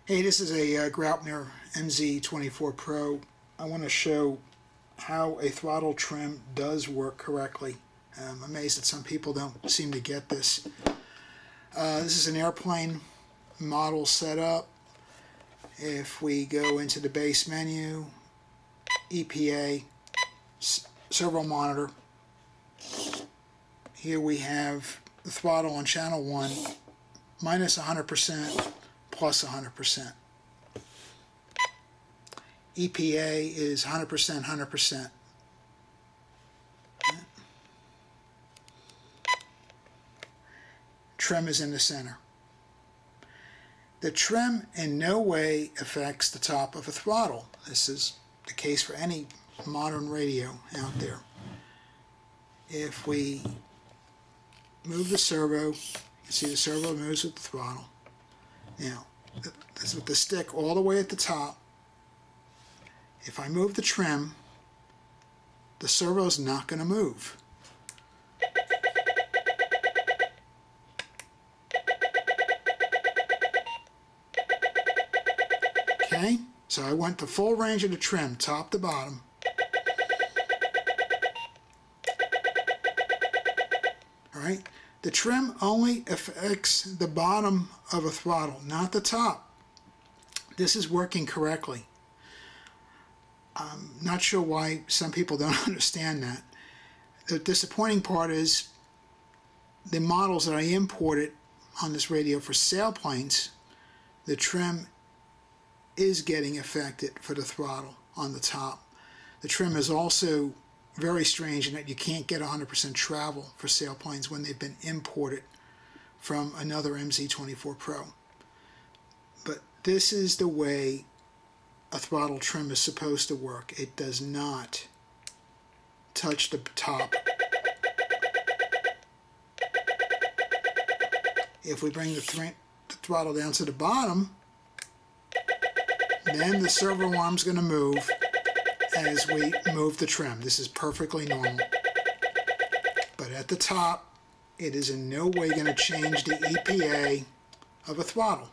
Hey, this is a Graupner MZ-24 Pro. I want to show how a throttle trim does work correctly. I'm amazed that some people don't seem to get this. This is an airplane model setup. If we go into the base menu, EPA, servo monitor, here we have the throttle on channel 1, minus 100%, plus 100%. EPA is 100%, 100%. Trim is in the center. The trim in no way affects the top of a throttle. This is the case for any modern radio out there. If we move the servo, you can see the servo moves with the throttle. Now, this is with the stick all the way at the top. If I move the trim, the servo is not going to move. Okay, so I went the full range of the trim, top to bottom. Alright, the trim only affects the bottom of a throttle, not the top. This is working correctly. I'm not sure why some people don't understand that. The disappointing part is the models that I imported on this radio for sailplanes, the trim is getting affected for the throttle on the top. The trim is also very strange in that you can't get 100% travel for sailplanes when they've been imported from another MZ-24 Pro. But this is the way a throttle trim is supposed to work. It does not touch the top. If we bring the throttle down to the bottom, then the servo arm's going to move as we move the trim. This is perfectly normal. But at the top, it is in no way going to change the EPA of a throttle.